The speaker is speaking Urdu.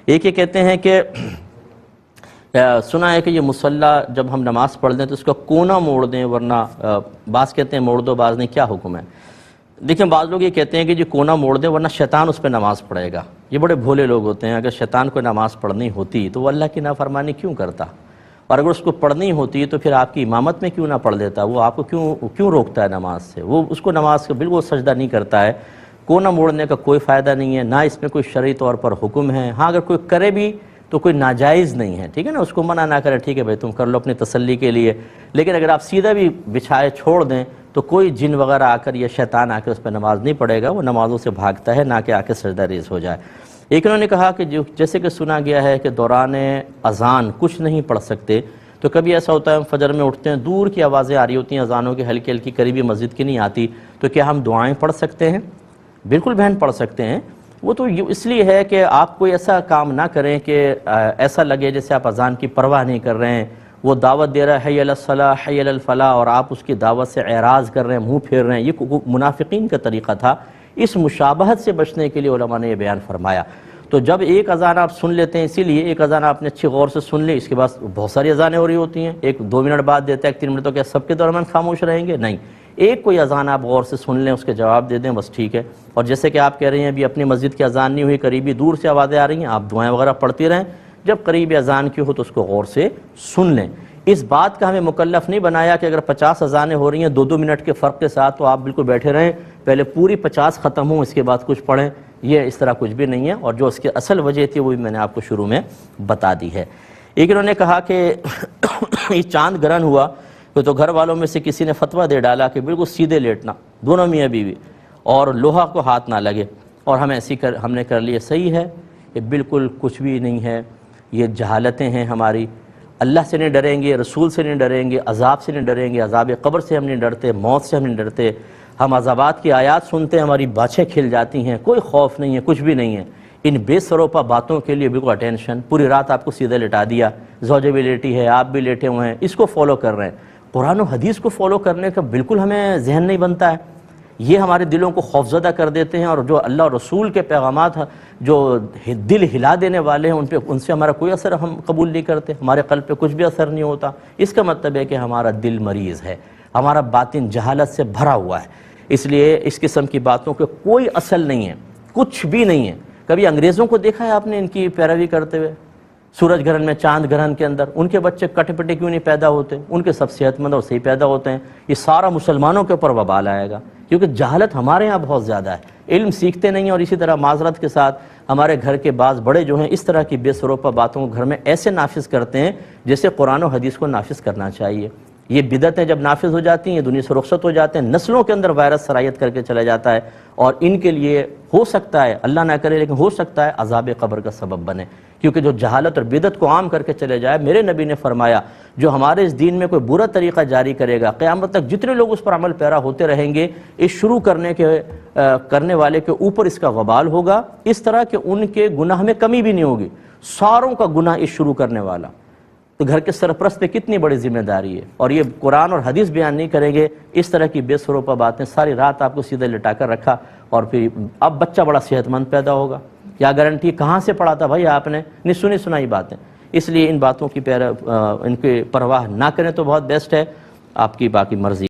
ایک یہ کہتے ہیں کہ سنا ہے کہ یہ مصلی جب ہم نماز پڑھ دیں تو اس کا کونا موڑ دیں، ورنہ بعض کہتے ہیں موڑ دو، بعض نہیں، کیا حکم ہے؟ دیکھیں بعض لوگ یہ کہتے ہیں کہ یہ کونا موڑ دیں ورنہ شیطان اس پہ نماز پڑھے گا۔ یہ بڑے بھولے لوگ ہوتے ہیں، اگر شیطان کو نماز پڑھنی ہوتی تو وہ اللہ کی نافرمانی کیوں کرتا، اور اگر اس کو پڑھنی ہوتی تو پھر آپ کی امامت میں کیوں نہ پڑھ دیتا، وہ آپ کو کیوں روکتا ہے نماز سے؟ وہ اس کو نماز کا بالکل سجدہ نہیں کرتا ہے۔ کونا موڑنے کا کوئی فائدہ نہیں ہے، نہ اس میں کوئی شرعی طور پر حکم ہے۔ ہاں اگر کوئی کرے بھی تو کوئی ناجائز نہیں ہے، ٹھیک ہے نا، اس کو منع نہ کرے، ٹھیک ہے بھائی تم کر لو اپنی تسلی کے لیے، لیکن اگر آپ سیدھا بھی بچھائے چھوڑ دیں تو کوئی جن وغیرہ آ کر یا شیطان آ کے اس پہ نماز نہیں پڑھے گا، وہ نمازوں سے بھاگتا ہے، نہ کہ آ کے سجدہ ریز ہو جائے۔ ایک انہوں نے کہا کہ جیسے کہ سنا گیا ہے کہ دوران اذان کچھ نہیں پڑھ سکتے، تو کبھی ایسا ہوتا ہے ہم فجر میں اٹھتے ہیں، دور کی آوازیں آ رہی ہوتی ہیں اذانوں کی، ہلکی ہلکی، قریبی مسجد کی نہیں آتی، تو کیا ہم دعائیں پڑھ سکتے ہیں؟ بالکل بہن پڑھ سکتے ہیں۔ وہ تو اس لیے ہے کہ آپ کوئی ایسا کام نہ کریں کہ ایسا لگے جیسے آپ اذان کی پرواہ نہیں کر رہے ہیں، وہ دعوت دے رہا ہے حی علی الصلاح حی علی الفلاح، اور آپ اس کی دعوت سے اعراض کر رہے ہیں، منہ پھیر رہے ہیں۔ یہ منافقین کا طریقہ تھا۔ اس مشابہت سے بچنے کے لیے علماء نے یہ بیان فرمایا۔ تو جب ایک اذان آپ سن لیتے ہیں، اسی لیے ایک اذان آپ نے اچھی غور سے سن لی، اس کے بعد بہت ساری اذانیں ہو رہی ہوتی ہیں، ایک 2 منٹ بعد دیتا ہے، 1 3 منٹ، تو کیا سب کے درمیان خاموش رہیں گے؟ نہیں، ایک کوئی اذان آپ غور سے سن لیں، اس کے جواب دے دیں، بس ٹھیک ہے۔ اور جیسے کہ آپ کہہ رہے ہیں ابھی اپنی مسجد کی اذان نہیں ہوئی، قریبی دور سے آوازیں آ رہی ہیں، آپ دعائیں وغیرہ پڑھتی رہیں، جب قریبی اذان کی ہو تو اس کو غور سے سن لیں۔ اس بات کا ہمیں مکلف نہیں بنایا کہ اگر 50 اذانیں ہو رہی ہیں 2 2 منٹ کے فرق کے ساتھ، تو آپ بالکل بیٹھے رہیں، پہلے پوری 50 ختم ہوں، اس کے بعد کچھ پڑھیں۔ یہ اس طرح کچھ بھی نہیں ہے، اور جو اس کی اصل وجہ تھی وہ بھی میں نے آپ کو شروع میں بتا دی ہے۔ ایک انہوں نے کہا کہ یہ چاند گرہن ہوا تو گھر والوں میں سے کسی نے فتویٰ دے ڈالا کہ بالکل سیدھے لیٹنا، دونوں میاں بیوی، اور لوہا کو ہاتھ نہ لگے، اور ہم نے کر لیا۔ صحیح ہے، یہ بالکل کچھ بھی نہیں ہے، یہ جہالتیں ہیں ہماری۔ اللہ سے نہیں ڈریں گے، رسول سے نہیں ڈریں گے، عذاب سے نہیں ڈریں گے، عذاب قبر سے ہم نہیں ڈرتے، موت سے ہم نہیں ڈرتے۔ ہم عذابات کی آیات سنتے ہیں، ہماری باچھیں کھل جاتی ہیں، کوئی خوف نہیں ہے، کچھ بھی نہیں ہے۔ ان بے سروپا باتوں کے لیے بالکل اٹینشن، پوری رات آپ کو سیدھے لٹا دیا، زوجہ بھی لیٹی ہے، آپ بھی لیٹے ہوئے ہیں، اس کو فالو کر رہے ہیں۔ قرآن و حدیث کو فالو کرنے کا بالکل ہمیں ذہن نہیں بنتا ہے۔ یہ ہمارے دلوں کو خوفزدہ کر دیتے ہیں، اور جو اللہ اور رسول کے پیغامات جو دل ہلا دینے والے ہیں ان سے ہمارا کوئی اثر ہم قبول نہیں کرتے، ہمارے قلب پہ کچھ بھی اثر نہیں ہوتا۔ اس کا مطلب ہے کہ ہمارا دل مریض ہے، ہمارا باطن جہالت سے بھرا ہوا ہے۔ اس لیے اس قسم کی باتوں کے کوئی اصل نہیں ہے، کچھ بھی نہیں ہے۔ کبھی انگریزوں کو دیکھا ہے آپ نے ان کی پیروی کرتے ہوئے؟ سورج گرہن میں، چاند گرہن کے اندر ان کے بچے کٹے پٹے کیوں نہیں پیدا ہوتے؟ ان کے سب صحت مند اور صحیح پیدا ہوتے ہیں۔ یہ سارا مسلمانوں کے اوپر وبال آئے گا، کیونکہ جہالت ہمارے ہاں بہت زیادہ ہے، علم سیکھتے نہیں ہیں۔ اور اسی طرح معذرت کے ساتھ ہمارے گھر کے بعض بڑے جو ہیں اس طرح کی بے سروپا باتوں کو گھر میں ایسے نافذ کرتے ہیں جیسے قرآن و حدیث کو نافذ کرنا چاہیے۔ یہ بدعتیں جب نافذ ہو جاتی ہیں، دنیا سے رخصت ہو جاتے ہیں، نسلوں کے اندر وائرس سرایت کر کے چلا جاتا ہے، اور ان کے لیے ہو سکتا ہے، اللہ نہ کرے لیکن ہو سکتا ہے عذاب قبر کا سبب بنے، کیونکہ جو جہالت اور بدعت کو عام کر کے چلے جائے۔ میرے نبی نے فرمایا جو ہمارے اس دین میں کوئی برا طریقہ جاری کرے گا، قیامت تک جتنے لوگ اس پر عمل پیرا ہوتے رہیں گے، اس شروع کرنے والے کے اوپر اس کا وبال ہوگا، اس طرح کہ ان کے گناہ میں کمی بھی نہیں ہوگی، ساروں کا گناہ اس شروع کرنے والا۔ تو گھر کے سرپرست پہ کتنی بڑی ذمہ داری ہے، اور یہ قرآن اور حدیث بیان نہیں کریں گے، اس طرح کی بے سروپا باتیں ساری رات آپ کو سیدھے لٹا کر رکھا، اور پھر اب بچہ بڑا صحت مند پیدا ہوگا، کیا گارنٹی؟ کہاں سے پڑھا تھا بھائی آپ نے؟ نہیں سنی سنائی باتیں۔ اس لیے ان باتوں کی ان کی پرواہ نہ کریں تو بہت بیسٹ ہے، آپ کی باقی مرضی۔